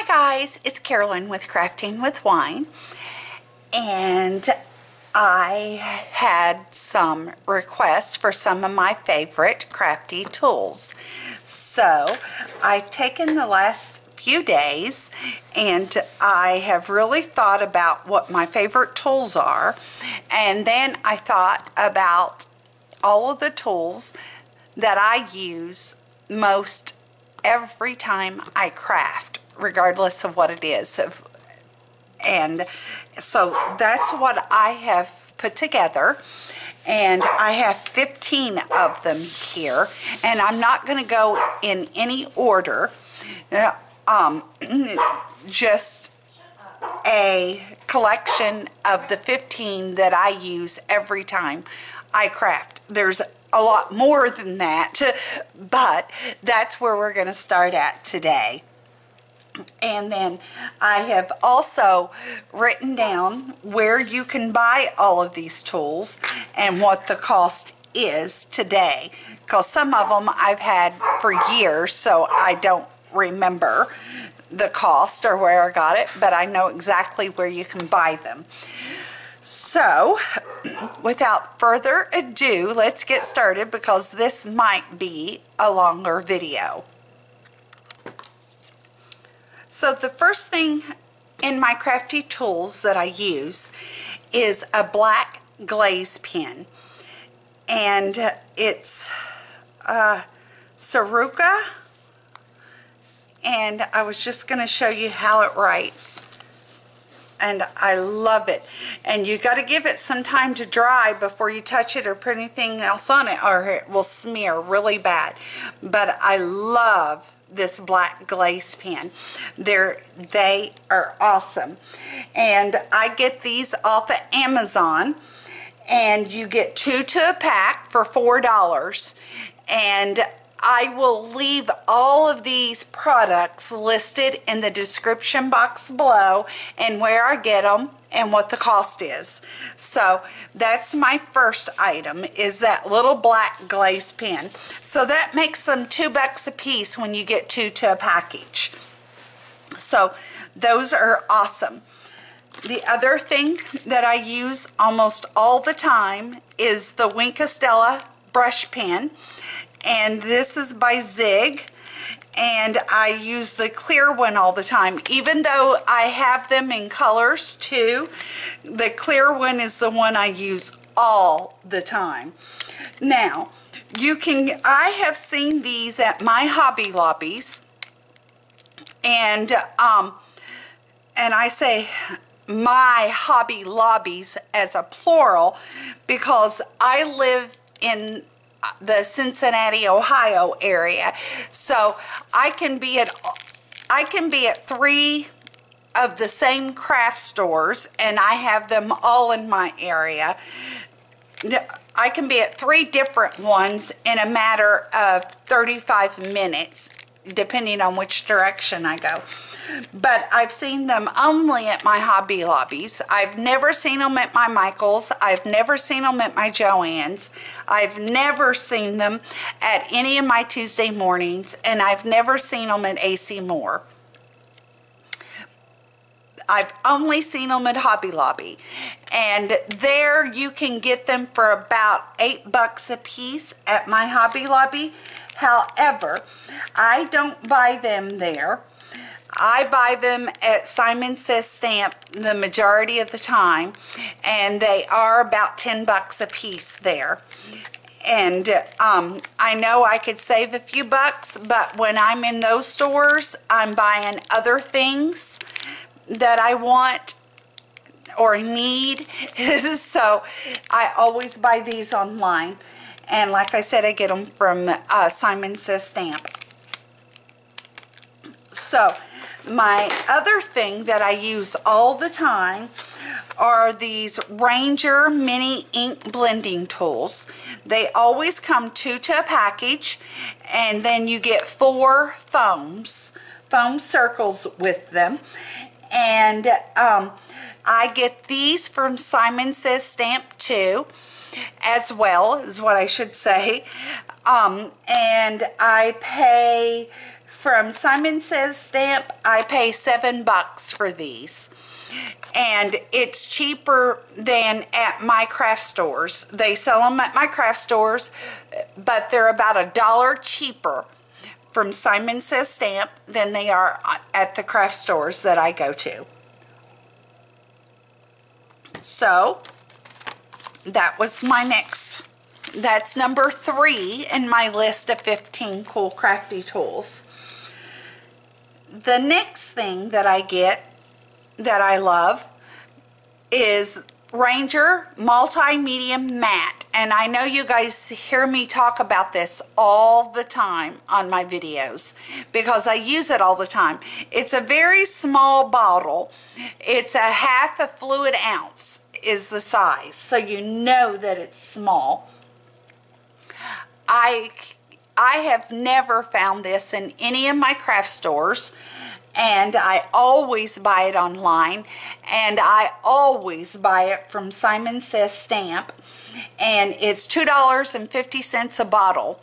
guys, it's Carolyn with Crafting with Wine, and I had some requests for some of my favorite crafty tools. So I've taken the last few days and I have really thought about what my favorite tools are, and then I thought about all of the tools that I use most every time I craft, regardless of what it is. And so that's what I have put together, and I have 15 of them here, and I'm not going to go in any order, just a collection of the 15 that I use every time I craft. There's a lot more than that, but that's where we're going to start at today. And then I have also written down where you can buy all of these tools and what the cost is today, because some of them I've had for years, so I don't remember the cost or where I got it, but I know exactly where you can buy them. So without further ado, let's get started, because this might be a longer video. So the first thing in my crafty tools that I use is a black glaze pen, and it's Siccors, and I was just going to show you how it writes. And I love it. And you got to give it some time to dry before you touch it or put anything else on it, or it will smear really bad. But I love this black glaze pen. They are awesome. And I get these off of Amazon, and you get 2 to a pack for $4. And I will leave all of these products listed in the description box below, and where I get them and what the cost is. So that's my first item, is that little black glaze pen. So that makes them $2 a piece when you get 2 to a package. So those are awesome. The other thing that I use almost all the time is the Stella brush pen. And this is by Zig, and I use the clear one all the time. Even though I have them in colors too, the clear one is the one I use all the time. Now, I have seen these at my Hobby Lobbies, and I say my Hobby Lobbies as a plural because I live in the Cincinnati, Ohio area, so I can be at 3 of the same craft stores, and I have them all in my area. I can be at 3 different ones in a matter of 35 minutes, depending on which direction I go. But I've seen them only at my Hobby Lobbies. I've never seen them at my Michael's. I've never seen them at my Joann's. I've never seen them at any of my Tuesday mornings, and I've never seen them at AC Moore. I've only seen them at Hobby Lobby, and there you can get them for about $8 a piece at my Hobby Lobby. However, I don't buy them there. I buy them at Simon Says Stamp the majority of the time, and they are about $10 a piece there. And I know I could save a few bucks, but when I'm in those stores, I'm buying other things that I want or need. So I always buy these online. And like I said, I get them from Simon Says Stamp. So my other thing that I use all the time are these Ranger mini ink blending tools. They always come 2 to a package, and then you get 4 foam circles with them. And I get these from Simon Says Stamp too, as well, is what I should say. And I pay from Simon Says Stamp, I pay $7 for these. And it's cheaper than at my craft stores. They sell them at my craft stores, but they're about $1 cheaper from Simon Says Stamp than they are at the craft stores that I go to. So that was my next. That's number 3 in my list of 15 cool crafty tools. The next thing that I get that I love is Ranger MultiMedium Matte. And I know you guys hear me talk about this all the time on my videos because I use it all the time. It's a very small bottle. It's a half a fluid ounce is the size, so you know that it's small. I have never found this in any of my craft stores, and I always buy it online, and I always buy it from Simon Says Stamp, and it's $2.50 a bottle.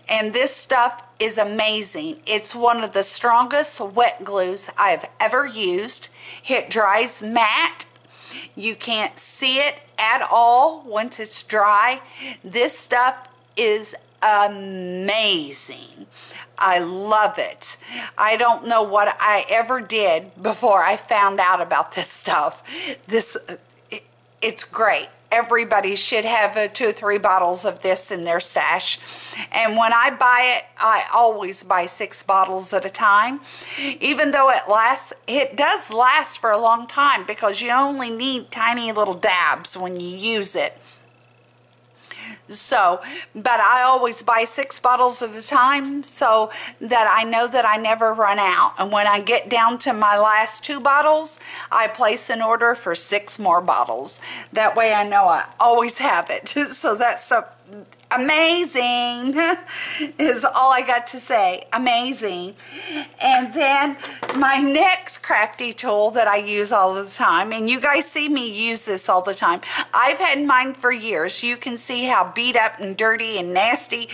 And this stuff is amazing. It's one of the strongest wet glues I've ever used. It dries matte. You can't see it at all once it's dry. This stuff is amazing. I love it. I don't know what I ever did before I found out about this stuff. It's great. Everybody should have 2 or 3 bottles of this in their stash. And when I buy it, I always buy 6 bottles at a time. Even though it does last for a long time because you only need tiny little dabs when you use it. So, but I always buy 6 bottles at a time so that I know that I never run out. And when I get down to my last 2 bottles, I place an order for 6 more bottles. That way I know I always have it. So that's amazing is all I got to say. Amazing. And then my next crafty tool that I use all the time, and you guys see me use this all the time. I've had mine for years. You can see how beat up and dirty and nasty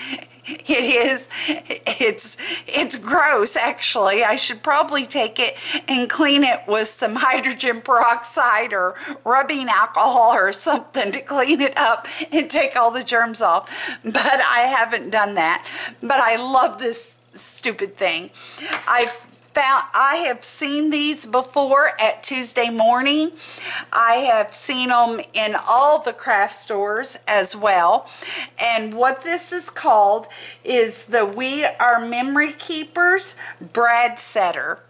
it is. It's gross, actually. I should probably take it and clean it with some hydrogen peroxide or rubbing alcohol or something to clean it up and take all the germs off. But I haven't done that. But I love this stupid thing. I have seen these before at Tuesday Morning. I have seen them in all the craft stores as well. And what this is called is the Wer Memory Keepers Brad Setter.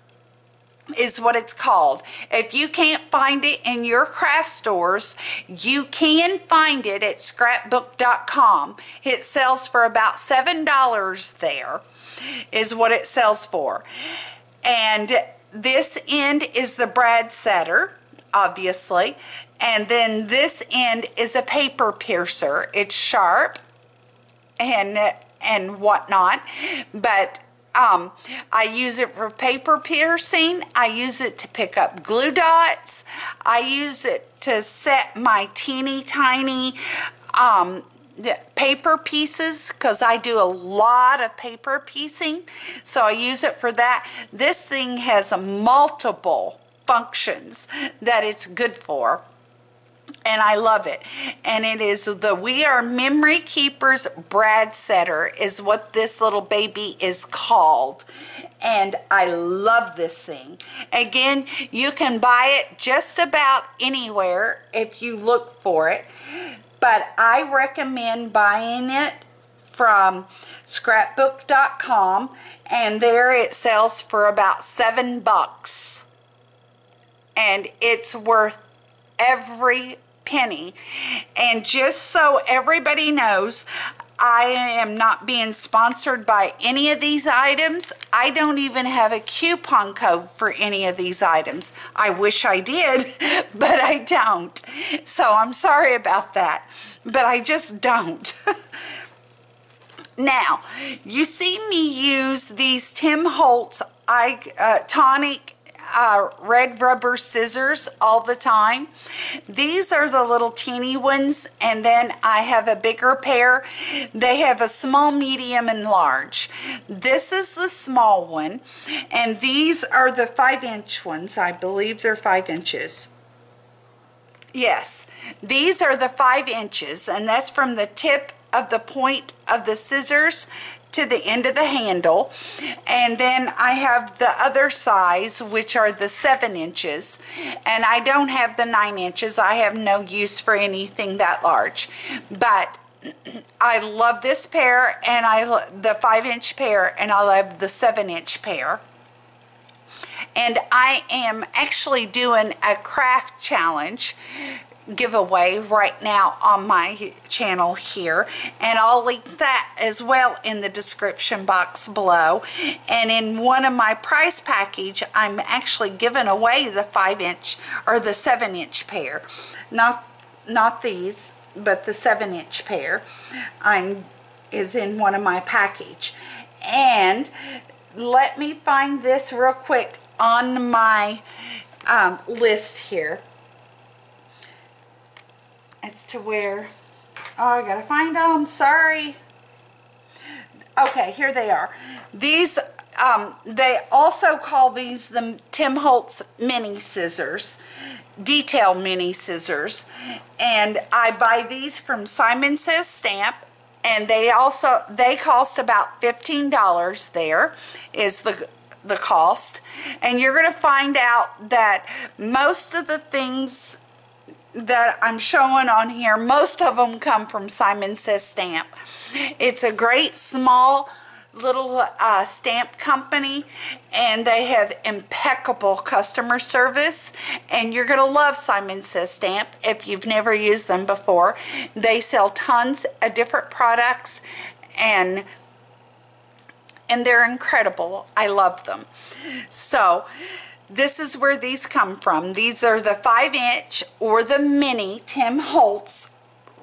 Is what it's called. If you can't find it in your craft stores, you can find it at scrapbook.com. It sells for about $7 there, is what it sells for. And this end is the brad setter, obviously, and then this end is a paper piercer. It's sharp and whatnot, but I use it for paper piercing. I use it to pick up glue dots. I use it to set my teeny tiny paper pieces because I do a lot of paper piecing. So I use it for that. This thing has multiple functions that it's good for. And I love it. And it is the Wer Memory Keepers Brad Setter is what this little baby is called. And I love this thing. Again, you can buy it just about anywhere if you look for it. But I recommend buying it from scrapbook.com. And there it sells for about $7. And it's worth every penny. And just so everybody knows, I am not being sponsored by any of these items. I don't even have a coupon code for any of these items. I wish I did, but I don't. So I'm sorry about that, but I just don't. Now, you see me use these Tim Holtz tonic red rubber scissors all the time. These are the little teeny ones, and then I have a bigger pair. They have a small, medium, and large. This is the small one, and these are the 5-inch ones. I believe they're 5 inches. Yes, these are the 5 inches, and that's from the tip of the point of the scissors to the end of the handle. And then I have the other size, which are the 7 inches, and I don't have the 9 inches. I have no use for anything that large, but I love this pair, and the 5-inch pair, and I love the 7-inch pair. And I am actually doing a craft challenge giveaway right now on my channel here, and I'll link that as well in the description box below. And in one of my prize package, I'm actually giving away the 5-inch or the 7-inch pair, not these, but the 7-inch pair is in one of my package. And let me find this real quick on my list here as to where, oh, I gotta find them, sorry. Okay, here they are. These, they also call these the Tim Holtz mini scissors, detail mini scissors, and I buy these from Simon Says Stamp, and they cost about $15. There is the cost, and you're going to find out that most of the things that I'm showing on here, most of them come from Simon Says Stamp. It's a great small little stamp company, and they have impeccable customer service, and you're going to love Simon Says Stamp if you've never used them before. They sell tons of different products, and they're incredible. I love them. So this is where these come from. These are the 5-inch or the mini Tim Holtz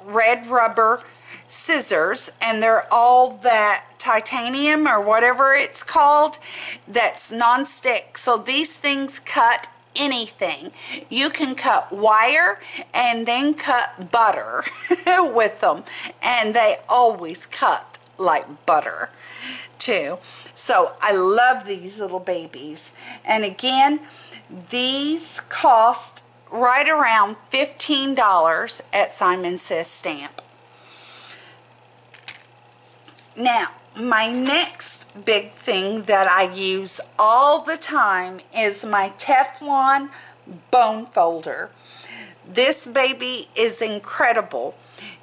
red rubber scissors, and they're all that titanium or whatever it's called that's non-stick. So these things cut anything. You can cut wire and then cut butter with them, and they always cut like butter too. So I love these little babies, and again, these cost right around $15 at Simon Says Stamp. Now, my next big thing that I use all the time is my Teflon bone folder. This baby is incredible.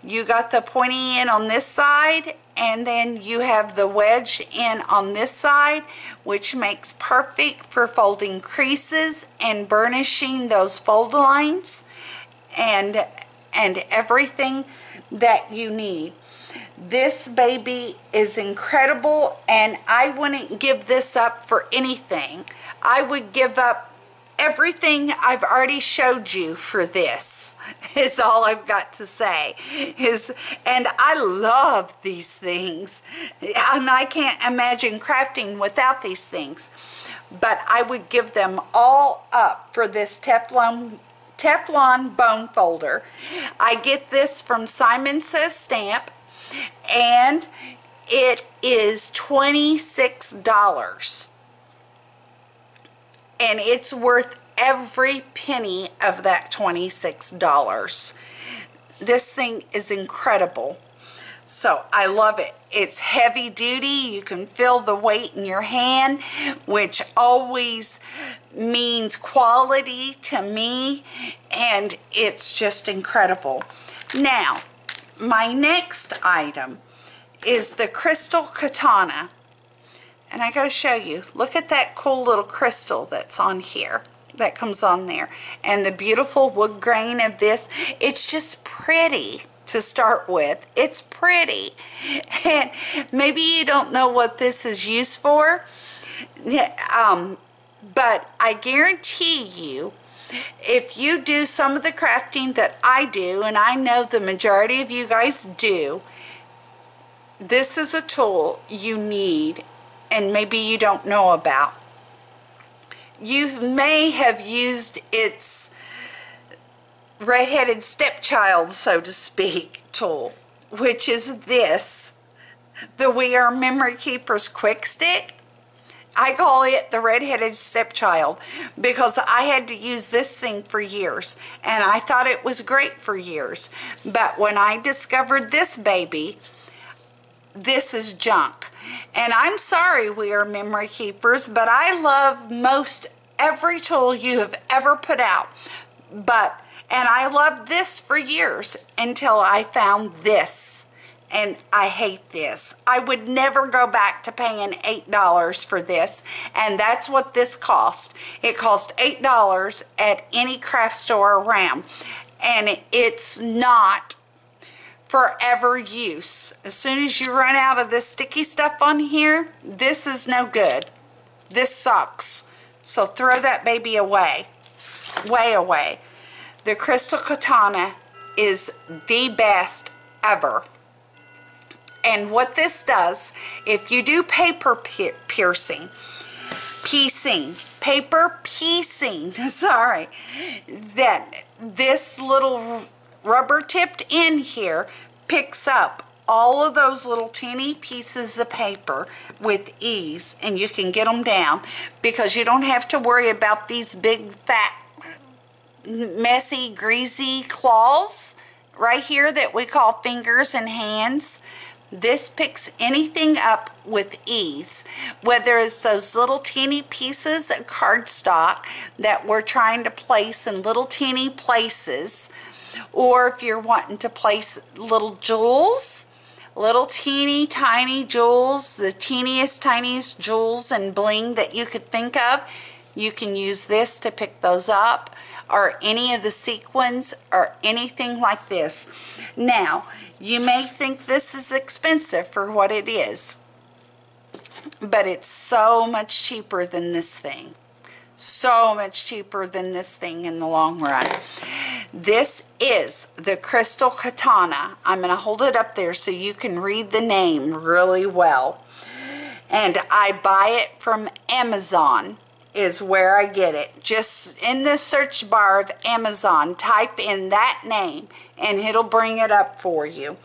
You got the pointy end on this side, and then you have the wedge in on this side, which makes perfect for folding creases and burnishing those fold lines and everything that you need. This baby is incredible, and I wouldn't give this up for anything. I would give up everything I've already showed you for this, is all I've got to say. And I love these things, and I can't imagine crafting without these things. But I would give them all up for this Teflon bone folder. I get this from Simon Says Stamp, and it is $26. And it's worth every penny of that $26. This thing is incredible. So I love it. It's heavy duty. You can feel the weight in your hand, which always means quality to me, and it's just incredible. Now, my next item is the crystal katana. And I gotta show you, look at that cool little crystal that's on here, that comes on there. And the beautiful wood grain of this, it's just pretty to start with. It's pretty. And maybe you don't know what this is used for, but I guarantee you, if you do some of the crafting that I do, and I know the majority of you guys do, this is a tool you need and maybe you don't know about. you may have used its red-headed stepchild, so to speak, tool, which is this, the Wer Memory Keepers Quick Stick. I call it the red-headed stepchild because I had to use this thing for years, and I thought it was great for years. But when I discovered this baby, this is junk. And I'm sorry, Wer Memory Keepers, but I love most every tool you have ever put out. And I loved this for years until I found this. And I hate this. I would never go back to paying $8 for this. And that's what this cost. It cost $8 at any craft store around. And it's not forever use. As soon as you run out of this sticky stuff on here, this is no good. This sucks. So throw that baby away. Way away. The Crystal Katana is the best ever. And what this does, if you do paper piecing, sorry, then this little rubber tipped end here picks up all of those little teeny pieces of paper with ease, and you can get them down because you don't have to worry about these big fat messy greasy claws right here that we call fingers and hands. This picks anything up with ease, whether it's those little teeny pieces of cardstock that we're trying to place in little teeny places, or if you're wanting to place little jewels, little teeny tiny jewels, the teeniest tiniest jewels and bling that you could think of, you can use this to pick those up, or any of the sequins or anything like this. Now, you may think this is expensive for what it is, but it's so much cheaper than this thing. So much cheaper than this thing in the long run. This is the Crystal Katana. I'm going to hold it up there so you can read the name really well. And I buy it from Amazon is where I get it. Just in the search bar of Amazon, type in that name and it'll bring it up for you.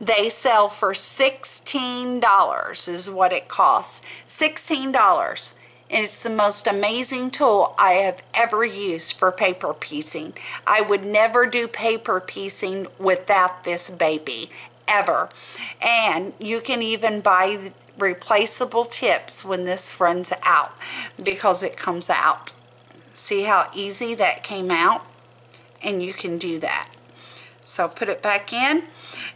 They sell for $16 is what it costs. $16. And it's the most amazing tool I have ever used for paper piecing. I would never do paper piecing without this baby, ever. And you can even buy replaceable tips when this runs out because it comes out. See how easy that came out? And you can do that. So put it back in.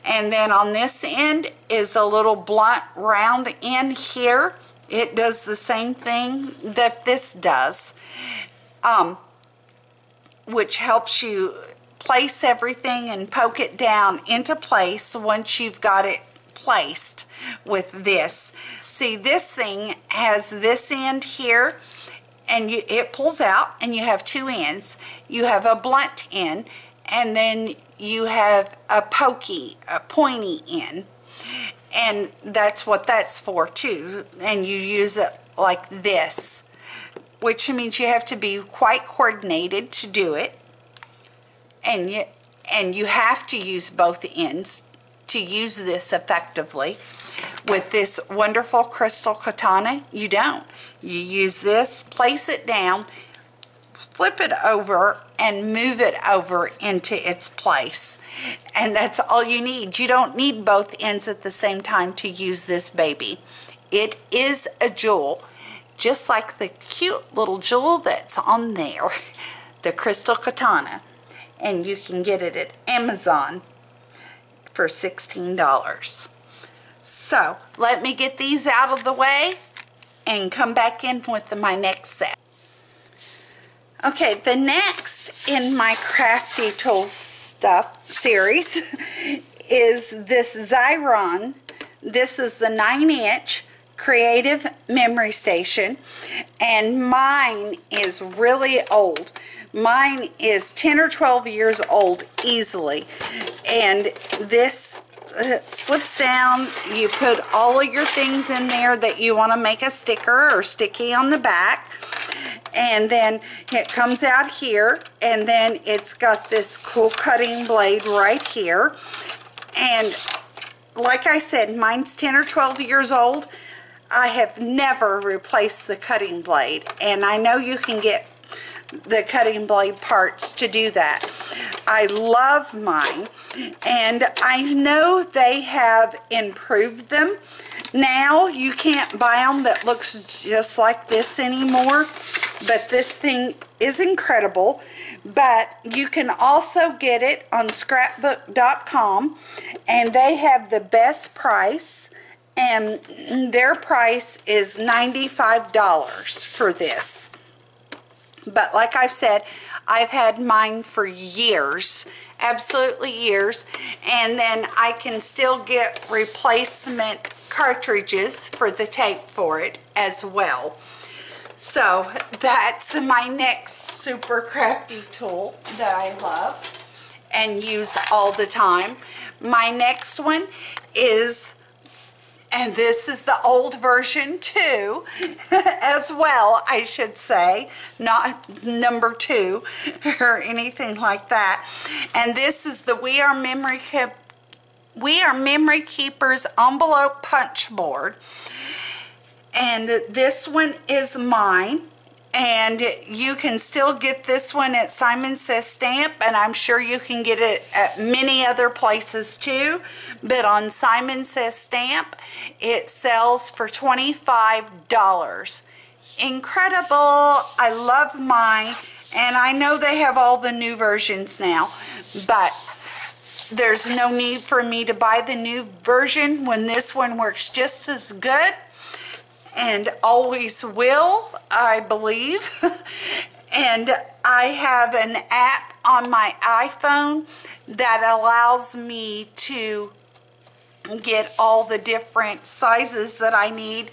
And then on this end is a little blunt round end here. It does the same thing that this does, which helps you place everything and poke it down into place once you've got it placed with this. See, this thing has this end here, and it pulls out, and you have two ends. You have a blunt end, and then you have a pointy end. And that's what that's for too. And you use it like this, which means you have to be quite coordinated to do it. And you have to use both ends to use this effectively. With this wonderful Crystal Katana, you don't. You use this, place it down, flip it over, and move it over into its place. And that's all you need. You don't need both ends at the same time to use this baby. It is a jewel, just like the cute little jewel that's on there, the Crystal Katana. And you can get it at Amazon for $16. So, let me get these out of the way and come back in with my next set. Okay, the next in my crafty tool stuff series is this Xyron. This is the 9-inch Creative Memory Station, and mine is really old. Mine is 10 or 12 years old easily, and this slips down. You put all of your things in there that you want to make a sticker or sticky on the back, And then it comes out here, and then it's got this cool cutting blade right here. And like I said, mine's 10 or 12 years old. I have never replaced the cutting blade, and I know you can get the cutting blade parts to do that. I love mine, and I know they have improved them. Now you can't buy them that looks just like this anymore, but this thing is incredible. But you can also get it on Scrapbook.com, and they have the best price, and their price is $95 for this. But like I've said, I've had mine for years, absolutely years, and then I can still get replacement cartridges for the tape for it as well. So that's my next super crafty tool that I love and use all the time. My next one is, and this is the old version too, as well, I should say, not number 2 or anything like that. And this is the We Are Memory Keepers envelope punch board. And this one is mine. And you can still get this one at Simon Says Stamp, and I'm sure you can get it at many other places too. But on Simon Says Stamp, it sells for $25. Incredible. I love mine, and I know they have all the new versions now, but there's no need for me to buy the new version when this one works just as good. And always will, I believe. And I have an app on my iPhone that allows me to get all the different sizes that I need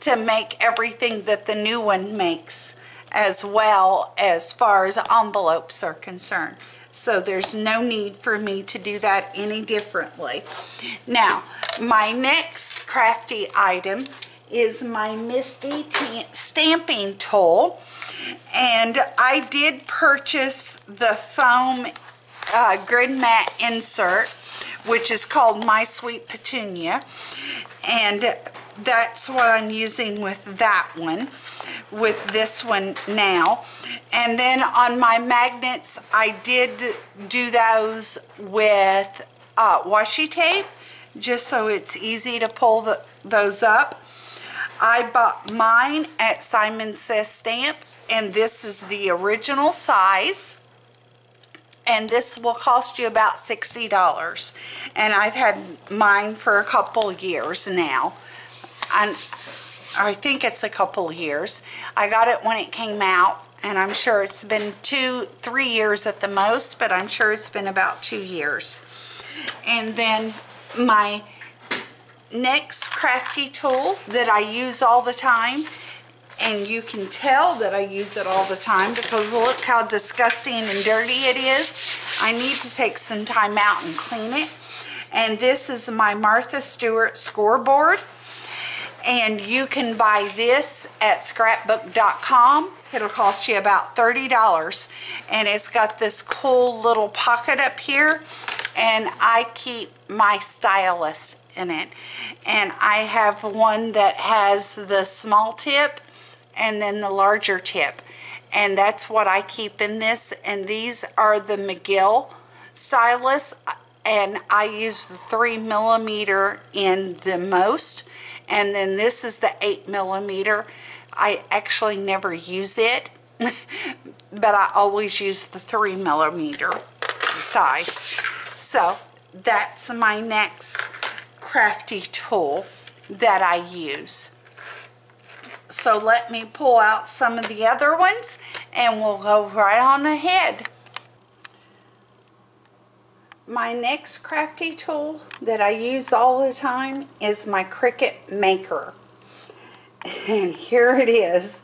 to make everything that the new one makes, as well as far as envelopes are concerned. So there's no need for me to do that any differently. Now, my next crafty item is my Misti stamping tool, and I did purchase the foam grid mat insert, which is called My Sweet Petunia, and that's what I'm using with that one, with this one now. And then on my magnets, I did do those with washi tape, just so it's easy to pull those up. I bought mine at Simon Says Stamp, and this is the original size, and this will cost you about $60. And I've had mine for a couple years now, and I think it's a couple years. I got it when it came out, and I'm sure it's been 2-3 years at the most, but I'm sure it's been about 2 years. And then my next crafty tool that I use all the time, and you can tell that I use it all the time because look how disgusting and dirty it is. I need to take some time out and clean it. And this is my Martha Stewart scoreboard, and you can buy this at Scrapbook.com. It'll cost you about $30, and it's got this cool little pocket up here, and I keep my stylus in it. And I have one that has the small tip and then the larger tip, and that's what I keep in this. And these are the McGill stylus, and I use the 3mm in the most, and then this is the 8mm. I actually never use it, but I always use the 3mm size. So that's my next crafty tool that I use. So let me pull out some of the other ones, and we'll go right on ahead. My next crafty tool that I use all the time is my Cricut Maker. And here it is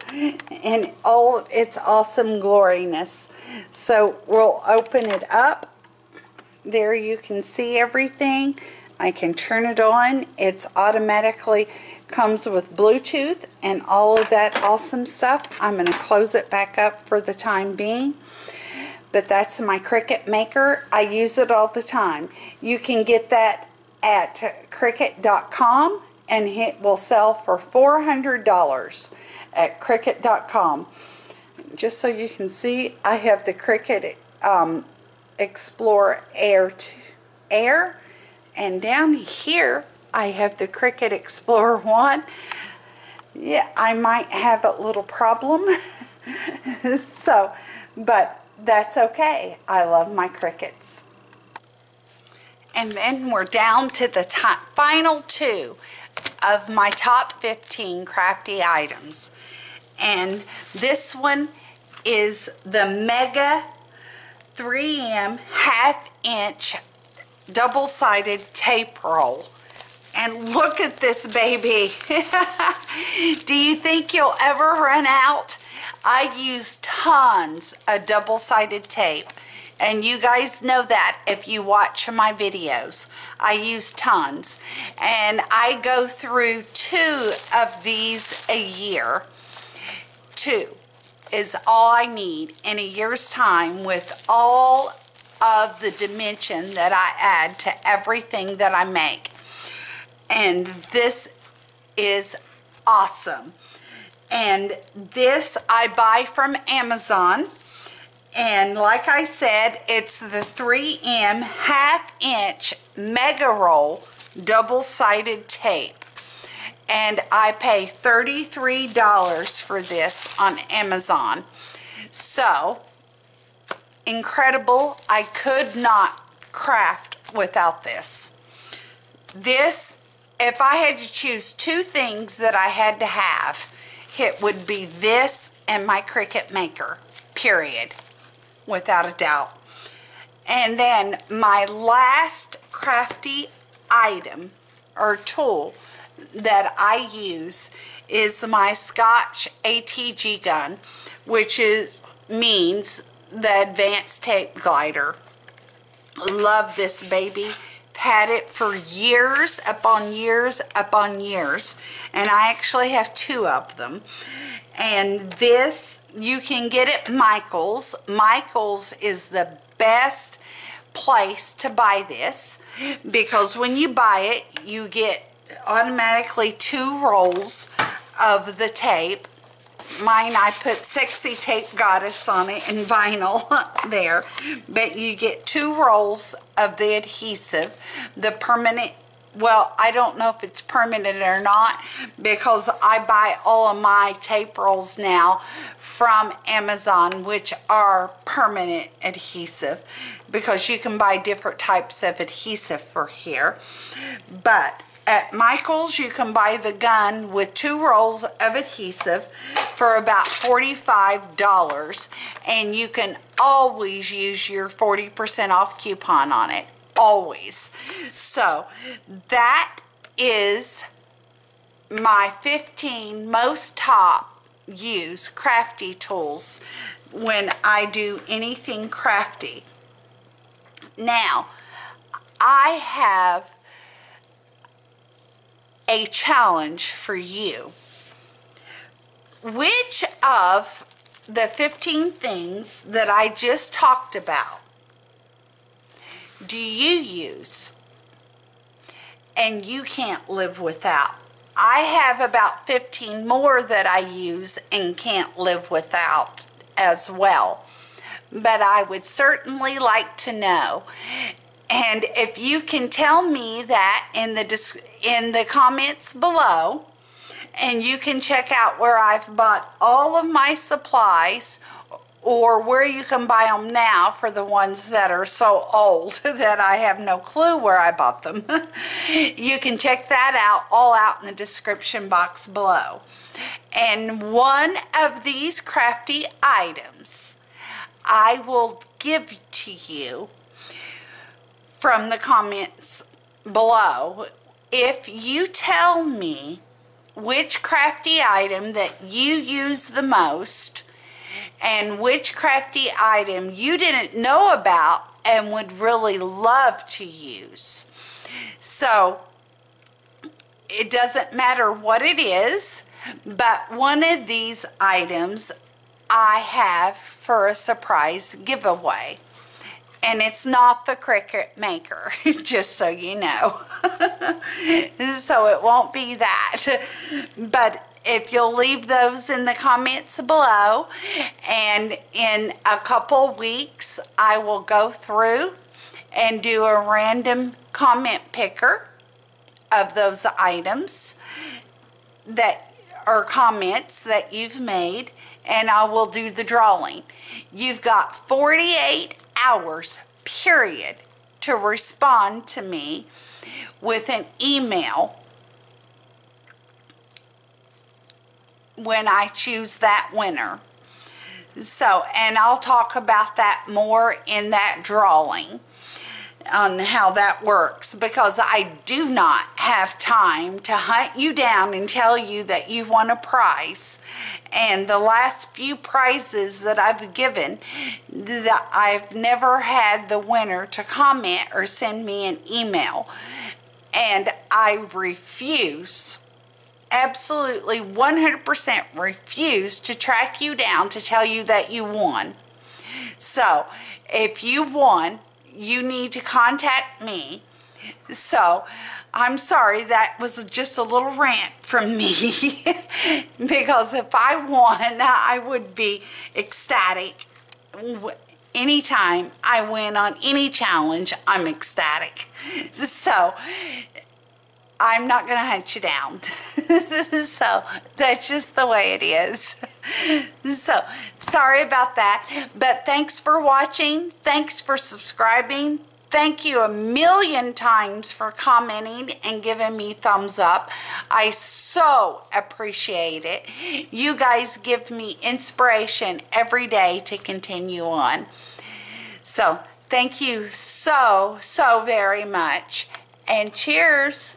in all its awesome gloriness. So we'll open it up. There you can see everything. I can turn it on. It's automatically comes with Bluetooth and all of that awesome stuff. I'm going to close it back up for the time being. But that's my Cricut Maker. I use it all the time. You can get that at Cricut.com and it will sell for $400 at Cricut.com. Just so you can see, I have the Cricut Explorer Air, and down here I have the Cricut Explorer 1. Yeah, I might have a little problem. So, but that's okay. I love my Cricuts. And then we're down to the final 2 of my top 15 crafty items. And this one is the Mega 3M 1/2 inch double-sided tape roll. And look at this baby. Do you think you'll ever run out? I use tons of double-sided tape. And you guys know that if you watch my videos. I use tons. And I go through 2 of these a year. 2 is all I need in a year's time with all of the dimension that I add to everything that I make. And this is awesome. And this I buy from Amazon. And like I said, it's the 3M 1/2 inch Mega Roll double-sided tape. And I pay $33 for this on Amazon. So, incredible. I could not craft without this. This, if I had to choose 2 things that I had to have, it would be this and my Cricut Maker, period, without a doubt. And then my last crafty item or tool that I use is my Scotch ATG Gun, which means the Advanced Tape Glider. Love this baby. Had it for years upon years upon years, and I actually have 2 of them. And this, you can get at Michael's. Michael's is the best place to buy this, because when you buy it, you get automatically 2 rolls of the tape. Mine, I put Sexy Tape Goddess on it in vinyl there. But you get 2 rolls of the adhesive, the permanent. Well, I don't know if it's permanent or not, because I buy all of my tape rolls now from Amazon, which are permanent adhesive, because you can buy different types of adhesive for here. But at Michael's, you can buy the gun with 2 rolls of adhesive for about $45, and you can always use your 40% off coupon on it. Always. So that is my 15 most top used crafty tools when I do anything crafty. Now, I have a challenge for you. Which of the 15 things that I just talked about do you use and you can't live without? I have about 15 more that I use and can't live without as well. But I would certainly like to know. And if you can tell me that in the comments below, and you can check out where I've bought all of my supplies, or where you can buy them now for the ones that are so old that I have no clue where I bought them. You can check that out, all out in the description box below. And one of these crafty items I will give to you from the comments below if you tell me which crafty item that you use the most and which crafty item you didn't know about and would really love to use. So it doesn't matter what it is, but one of these items I have for a surprise giveaway. And it's not the Cricut Maker, just so you know. So it won't be that. But if you'll leave those in the comments below, and in a couple weeks I will go through and do a random comment picker of those items that are comments that you've made, and I will do the drawing. You've got 48 hours period to respond to me with an email when I choose that winner. So, and I'll talk about that more in that drawing on how that works, because I do not have time to hunt you down and tell you that you won a prize. And the last few prizes that I've given, that I've never had the winner to comment or send me an email. And I refuse, absolutely 100% refuse to track you down to tell you that you won. So if you won, you need to contact me. So I'm sorry, that was just a little rant from me because if I won, I would be ecstatic. Anytime I win on any challenge, I'm ecstatic. So I'm not going to hunt you down. So that's just the way it is. So sorry about that, but thanks for watching. Thanks for subscribing. Thank you a million times for commenting and giving me thumbs up. I so appreciate it. You guys give me inspiration every day to continue on. So thank you so very much, and cheers.